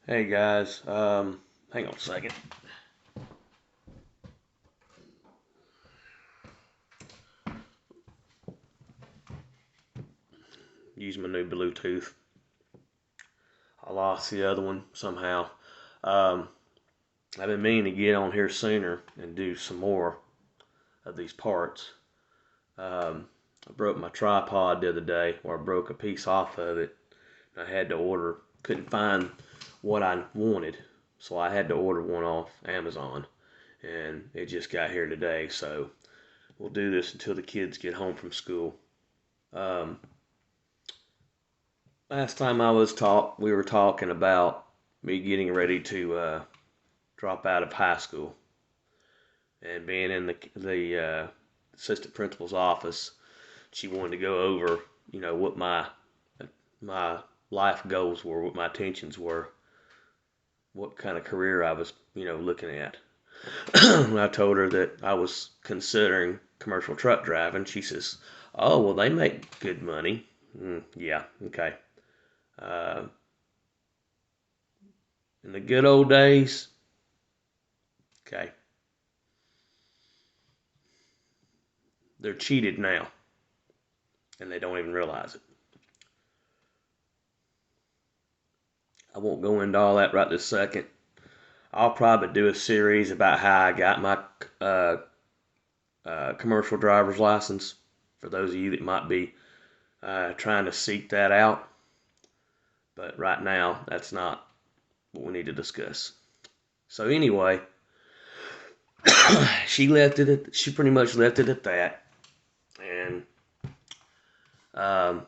Hey guys, hang on a second. Use my new Bluetooth. I lost the other one somehow. Um, I've been meaning to get on here sooner and do some more of these parts. I broke my tripod the other day, or I broke a piece off of it. I had to order, couldn't find what I wanted, so I had to order one off Amazon, and it just got here today. So we'll do this until the kids get home from school. Um, Last time we were talking about me getting ready to drop out of high school and being in the assistant principal's office. She wanted to go over, what my life goals were, what my intentions were, what kind of career I was, looking at. I told her that I was considering commercial truck driving. She says, "Oh, well, they make good money." Yeah, okay. Uh, in the good old days, okay, they're cheated now, and they don't even realize it. I won't go into all that right this second. I'll probably do a series about how I got my uh, commercial driver's license for those of you that might be trying to seek that out. But right now, that's not what we need to discuss. So anyway, she left it. She pretty much left it at that, and um,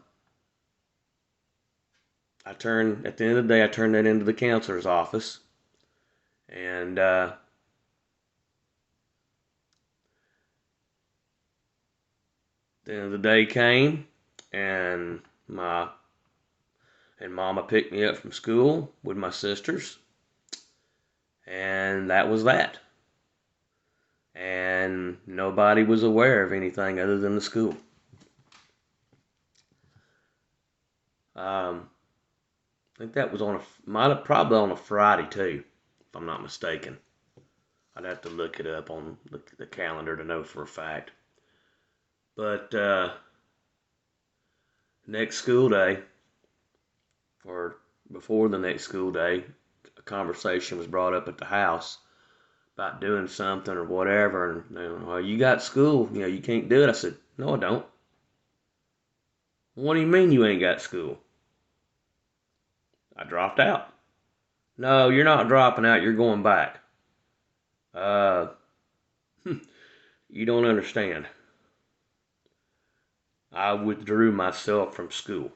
at the end of the day, I turned that into the counselor's office, and the end of the day came, and my and Mama picked me up from school with my sisters, and that was that. And nobody was aware of anything other than the school. I think that was might have probably on a Friday too, if I'm not mistaken. I'd have to look it up on the calendar to know for a fact. But next school day, or before the next school day, a conversation was brought up at the house about doing something or whatever, and well, you got school, you can't do it. I said, no, I don't. What do you mean you ain't got school? I dropped out. No, you're not dropping out. You're going back. Uh, you don't understand. I withdrew myself from school.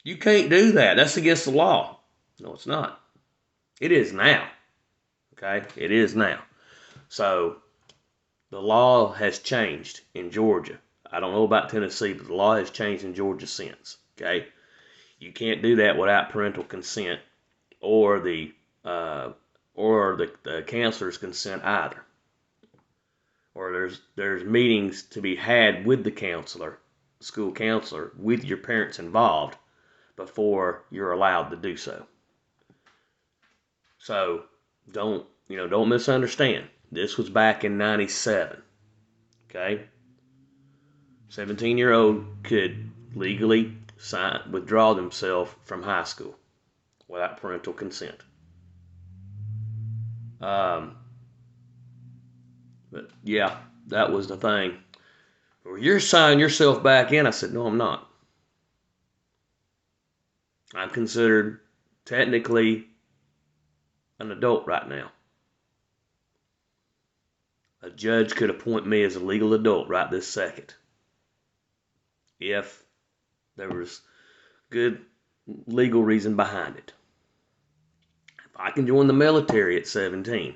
You can't do that. That's against the law. No, it's not. It is now. Okay? It is now. So the law has changed in Georgia. I don't know about Tennessee, but the law has changed in Georgia since. Okay? You can't do that without parental consent or uh, the counselor's consent either. Or there's meetings to be had with the counselor, school counselor, with your parents involved before you're allowed to do so. So don't misunderstand. This was back in '97. Okay, 17-year-old could legally withdraw themselves from high school without parental consent. Um, but yeah, that was the thing. Well, you're signing yourself back in. I said, no, I'm not. I'm considered technically an adult right now. A judge could appoint me as a legal adult right this second if there was good legal reason behind it. If I can join the military at 17,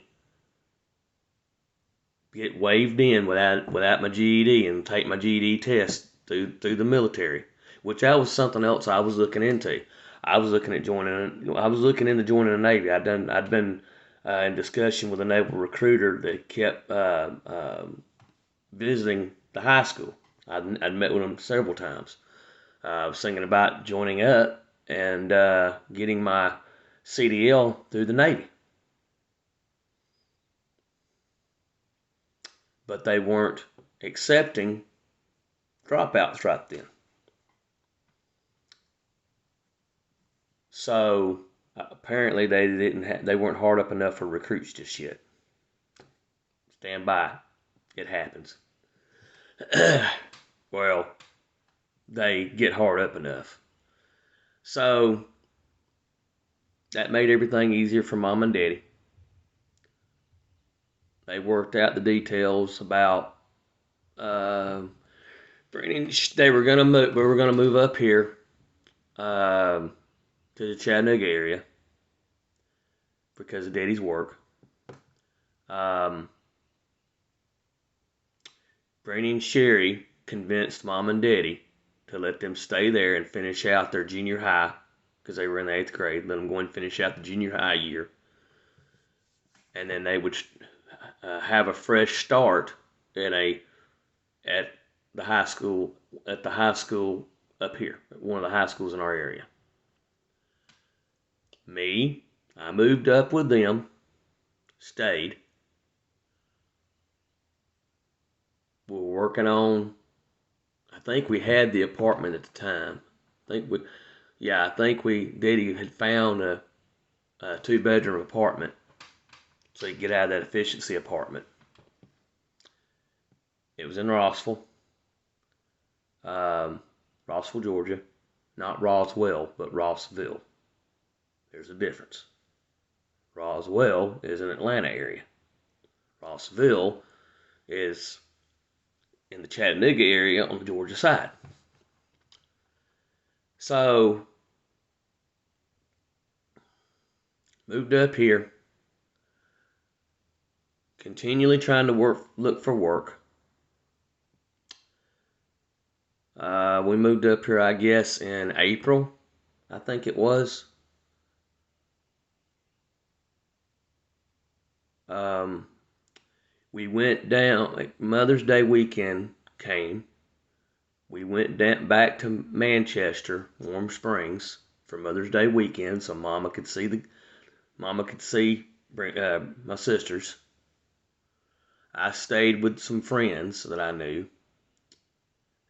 get waved in without my GED and take my GED test through the military, which that was something else I was looking into. I was looking into joining the Navy. I'd been in discussion with a naval recruiter that kept visiting the high school. I'd met with him several times. I was thinking about joining up, and getting my CDL through the Navy. But they weren't accepting dropouts right then. So apparently they weren't hard up enough for recruits just yet. Stand by, it happens. Well, they get hard up enough. So that made everything easier for Mom and Daddy. They worked out the details about they were gonna move. We were gonna move up here to the Chattanooga area because of Daddy's work. Brandy and Sherry convinced Mom and Daddy to let them stay there and finish out their junior high because they were in the 8th grade. Let them go and finish out the junior high year, and then they would have a fresh start at the high school up here, one of the high schools in our area. I moved up with them, stayed. We were working on, I think we had the apartment at the time. I think Daddy had found a 2-bedroom apartment so he could get out of that efficiency apartment. It was in Rossville, Georgia. Not Roswell, but Rossville. There's a difference. Roswell is an Atlanta area. Rossville is in the Chattanooga area on the Georgia side. So, moved up here, continually trying to look for work. We moved up here, I guess, in April, I think it was. We went down, like Mother's Day weekend came. We went back to Manchester, Warm Springs, for Mother's Day weekend, so Mama could see my sisters. I stayed with some friends that I knew,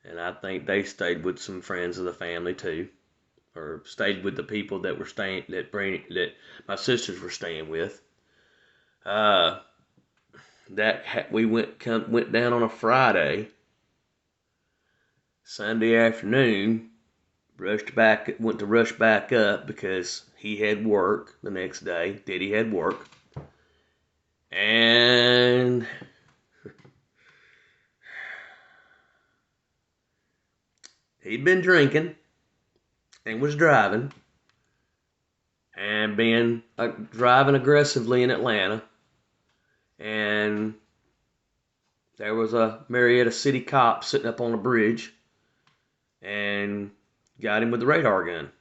and I think they stayed with some friends of the family too, or stayed with the people that my sisters were staying with. We went down on a Friday. Sunday afternoon, went to rush back up because he had work the next day. Daddy had work. And he'd been drinking and was driving and driving aggressively in Atlanta. And there was a Marietta City cop sitting up on a bridge and got him with the radar gun,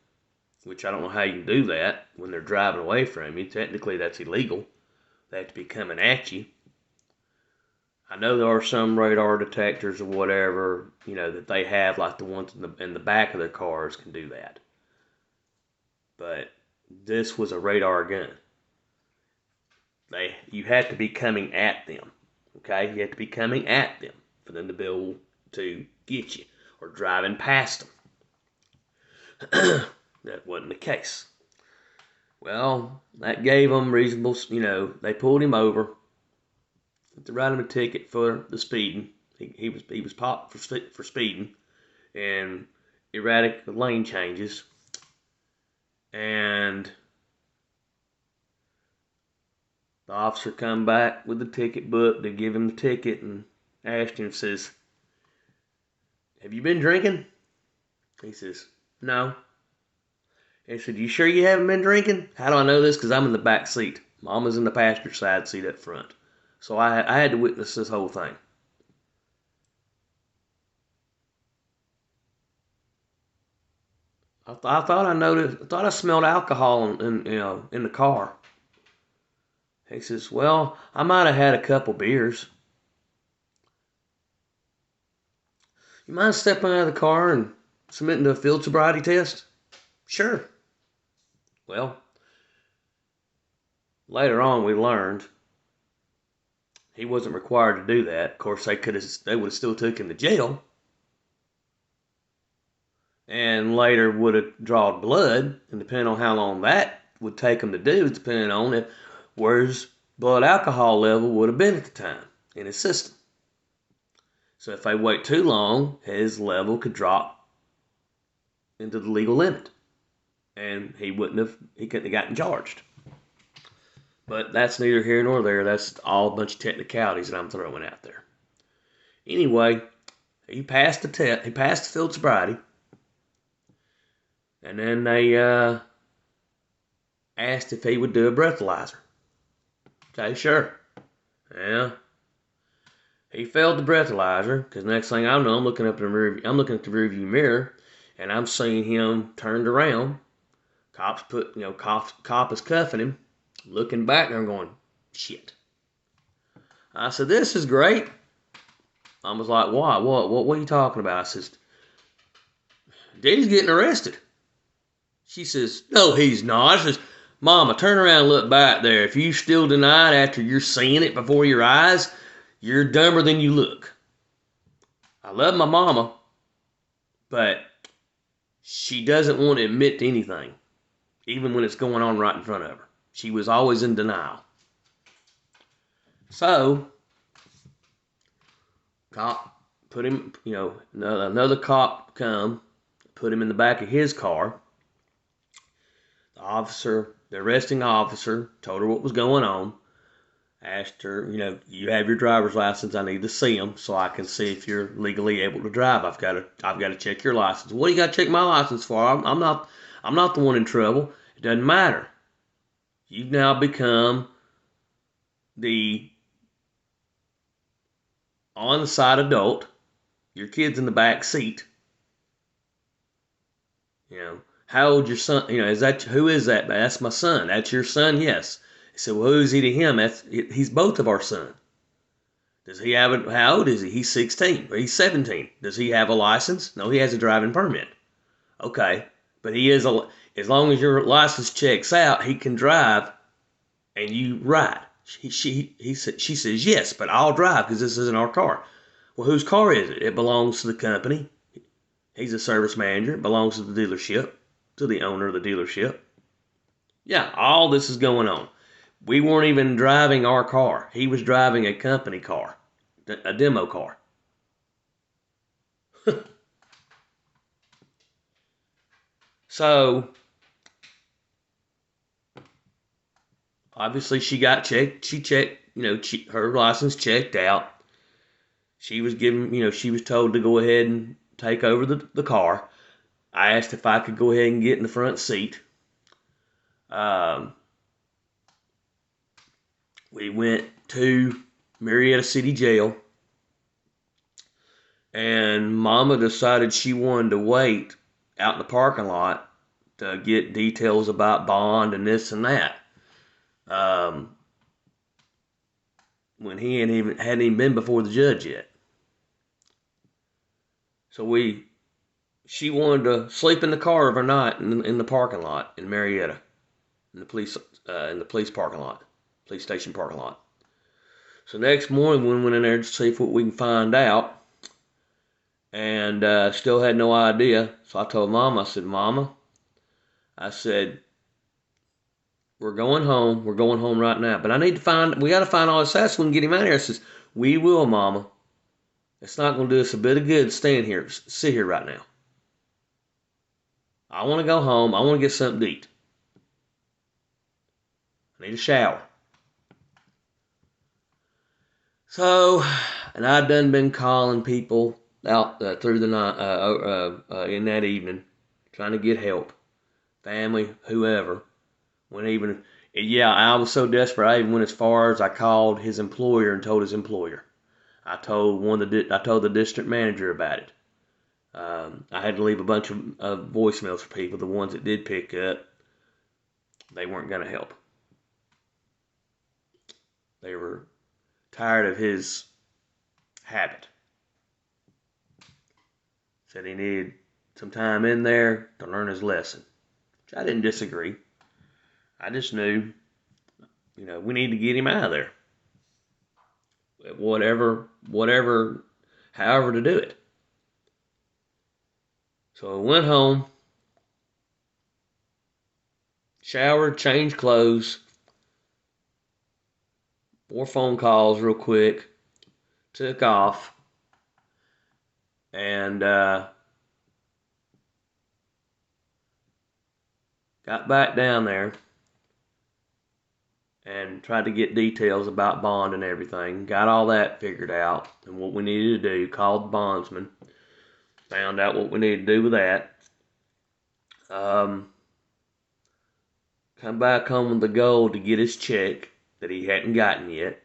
which I don't know how you can do that when they're driving away from you. Technically, that's illegal. They have to be coming at you. I know there are some radar detectors or whatever, that they have, like the ones in the back of their cars can do that. But this was a radar gun. You had to be coming at them. Okay? You had to be coming at them for them to be able to get you, or driving past them. That wasn't the case. Well, that gave them reasonable, they pulled him over to write him a ticket for the speeding. He was popped for speeding and erratic lane changes. And the officer come back with the ticket book to give him the ticket and asked him, says, "Have you been drinking?" He says, "No." He said, "You sure you haven't been drinking?" "How do I know this?" "Because I'm in the back seat. Mama's in the passenger side seat up front. So I had to witness this whole thing." I thought I smelled alcohol in the car. He says, "Well, I might have had a couple beers." "You mind stepping out of the car and submitting to a field sobriety test?" Sure. Well, later on we learned he wasn't required to do that. Of course, they would have still took him to jail, and later would have drawn blood, and depending on how long that would take him to do, depending on where his blood alcohol level would have been at the time in his system. So if they wait too long, his level could drop into the legal limit, and he couldn't have gotten charged. But that's neither here nor there. That's all a bunch of technicalities that I'm throwing out there. Anyway, he passed the test. He passed the field sobriety, and then they asked if he would do a breathalyzer. Okay, sure. Yeah. He failed the breathalyzer because next thing I know, I'm looking at the rearview mirror, and I'm seeing him turned around. Cop is cuffing him. Looking back, and I'm going, shit. I said, this is great. I was like, why? What are you talking about? I says, Daddy's getting arrested. She says, no, he's not. I says, Mama, turn around and look back there. If you still deny it after you're seeing it before your eyes, you're dumber than you look. I love my mama, but she doesn't want to admit to anything, even when it's going on right in front of her. She was always in denial. So, cop put him, another cop come, put him in the back of his car. The arresting officer, told her what was going on. Asked her, you have your driver's license. I need to see them so I can see if you're legally able to drive. I've got to check your license. What do you got to check my license for? I'm not the one in trouble. It doesn't matter. You've now become the on-side adult. Your kid's in the back seat. How old's your son? Who is that? That's my son. That's your son? Yes. He said, well, who is he to him? He's both of our sons. Does he have it? How old is he? He's 16 or he's 17. Does he have a license? No, he has a driving permit. Okay, but as long as your license checks out, he can drive, and you ride. She says yes, but I'll drive because this isn't our car. Well, whose car is it? It belongs to the company. He's a service manager. It belongs to the dealership, to the owner of the dealership. Yeah, all this is going on. We weren't even driving our car. He was driving a company car, a demo car. So, obviously she got checked. She checked, her license checked out. She was she was told to go ahead and take over the car. I asked if I could go ahead and get in the front seat. We went to Marietta City Jail, and Mama decided she wanted to wait out in the parking lot to get details about bond and this and that. When he hadn't even been before the judge yet. So she wanted to sleep in the car overnight in the parking lot in Marietta, in the police parking lot, police station parking lot. So next morning we went in there to see what we can find out, and still had no idea. So I told Mama, I said, Mama, I said, we're going home. We're going home right now. But we got to find all this out so we can get him out of here. I says, we will, Mama. It's not going to do us a bit of good staying here, sit here right now. I want to go home. I want to get something to eat. I need a shower. So, and I'd done been calling people out through the night, in that evening, trying to get help. Family, whoever. I was so desperate, I even went as far as I called his employer and told his employer. I told the district manager about it. I had to leave a bunch of voicemails for people. The ones that did pick up, they weren't going to help. They were tired of his habit. Said he needed some time in there to learn his lesson. which I didn't disagree. I just knew, we need to get him out of there. Whatever, however to do it. So I went home, showered, changed clothes, 4 phone calls real quick, took off, and got back down there and tried to get details about bond and everything. Got all that figured out and what we needed to do. Called the bondsman. Found out what we needed to do with that. Come back home with the goal to get his check that he hadn't gotten yet.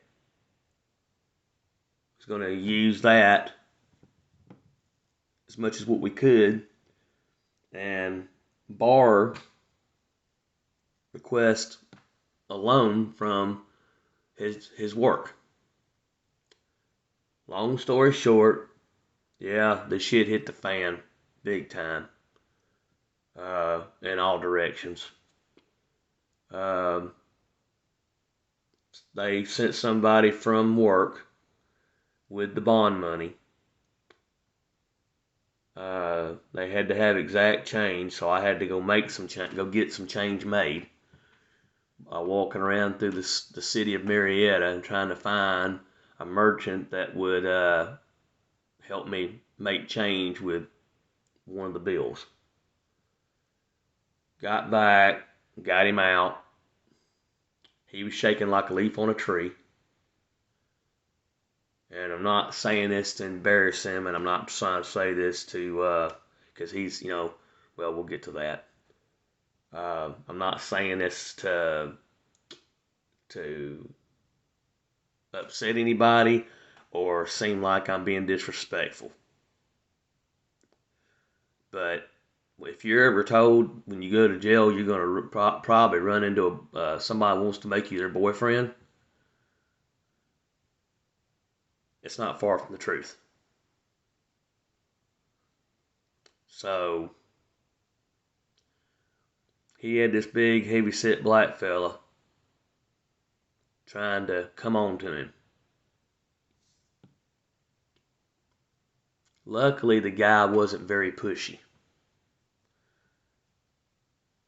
Was going to use that as much as what we could and request a loan from his work. Long story short, yeah, the shit hit the fan big time in all directions. They sent somebody from work with the bond money. They had to have exact change, so I had to go get some change made. Walking around through the city of Marietta and trying to find a merchant that would help me make change with one of the bills. Got back, got him out. He was shaking like a leaf on a tree. And I'm not saying this to embarrass him, and I'm not trying to say this to, because he's, well, we'll get to that. I'm not saying this to upset anybody or seem like I'm being disrespectful. But if you're ever told when you go to jail you're going to probably run into somebody who wants to make you their boyfriend, it's not far from the truth. So he had this big, heavy-set black fella trying to come on to him. Luckily, the guy wasn't very pushy.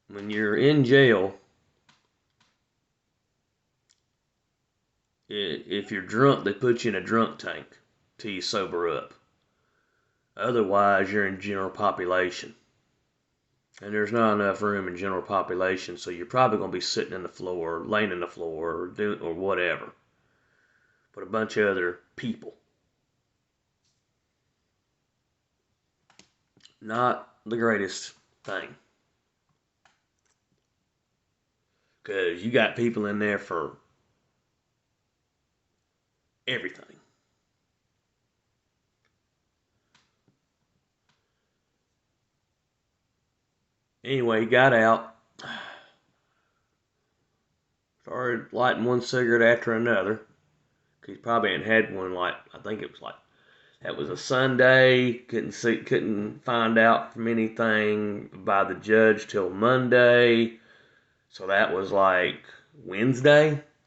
When you're in jail, if you're drunk, they put you in a drunk tank till you sober up. Otherwise, you're in general population. And there's not enough room in general population, so you're probably going to be sitting in the floor, or laying in the floor, or whatever. But a bunch of other people. Not the greatest thing. Because you got people in there for everything. Anyway, he got out. Started lighting one cigarette after another. He probably hadn't had one I think it was that was a Sunday. Couldn't find out from anything by the judge till Monday. So that was like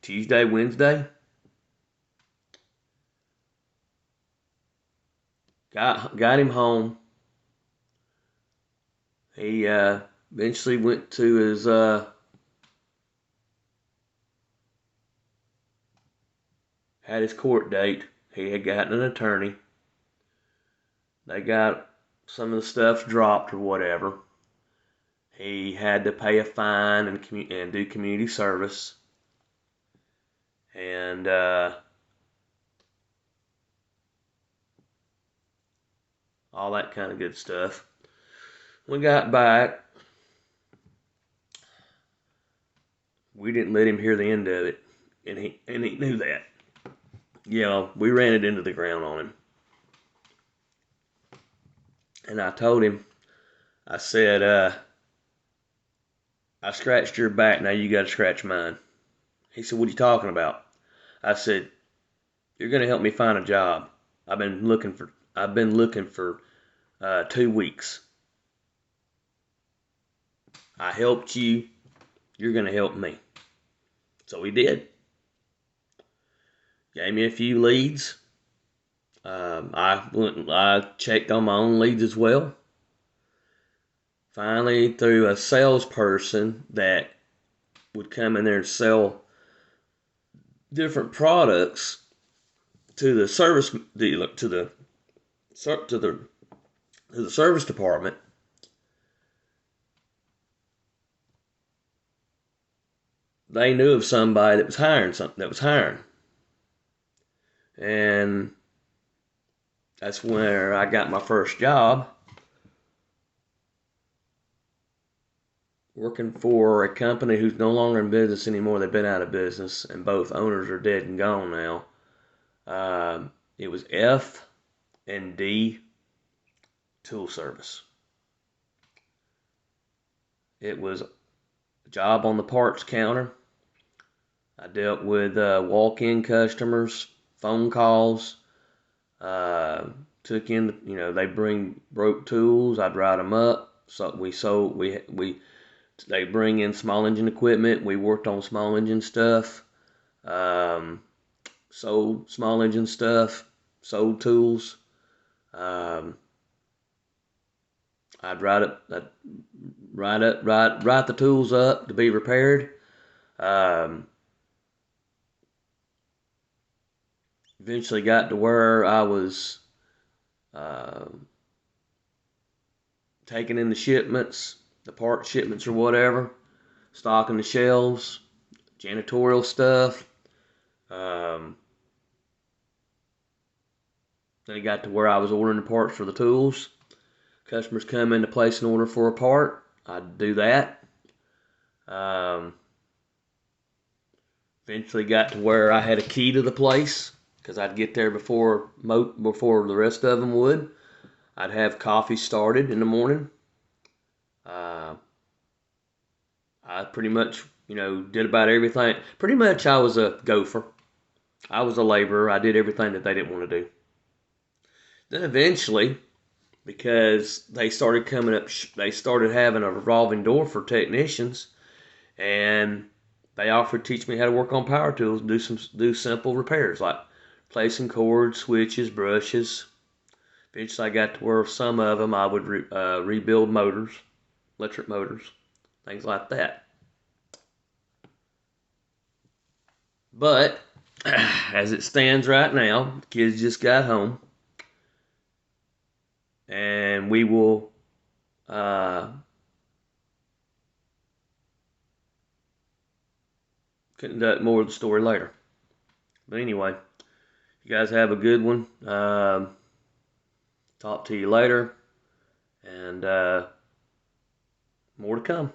Tuesday, Wednesday. Got him home. He eventually went to his had his court date. He had gotten an attorney. They got some of the stuff dropped or whatever. He had to pay a fine and do community service. And all that kind of good stuff. We got back. We didn't let him hear the end of it, and he knew that. We ran it into the ground on him. And I told him, I said, I scratched your back, now you got to scratch mine. He said, what are you talking about? I said, you're going to help me find a job. I've been looking for 2 weeks. I helped you. You're going to help me. So he did. Gave me a few leads. I checked on my own leads as well. Finally, through a salesperson that would come in there and sell different products to the service dealer, to the service department, they knew of somebody that was hiring, and that's where I got my first job, working for a company who's no longer in business anymore. They've been out of business, and both owners are dead and gone now. It was F&D Tool Service. It was a job on the parts counter. I dealt with walk-in customers, phone calls. Took in, they bring broke tools. I'd write them up. So they bring in small engine equipment. We worked on small engine stuff. Sold small engine stuff. Sold tools. I'd write the tools up to be repaired. Eventually got to where I was taking in the shipments, the part shipments or whatever, stocking the shelves, janitorial stuff. Then it got to where I was ordering the parts for the tools. Customers come in to place an order for a part. I'd do that. Eventually got to where I had a key to the place, because I'd get there before the rest of them would. I'd have coffee started in the morning. I pretty much, did about everything. Pretty much I was a gopher. I was a laborer. I did everything that they didn't want to do. Then eventually, because they started coming up, they started having a revolving door for technicians, and they offered to teach me how to work on power tools and do simple repairs like placing cords, switches, brushes. Eventually, I got to where some of them I would rebuild motors, electric motors, things like that. But as it stands right now, the kids just got home, and we will conduct more of the story later. But anyway, you guys have a good one. Talk to you later, and more to come.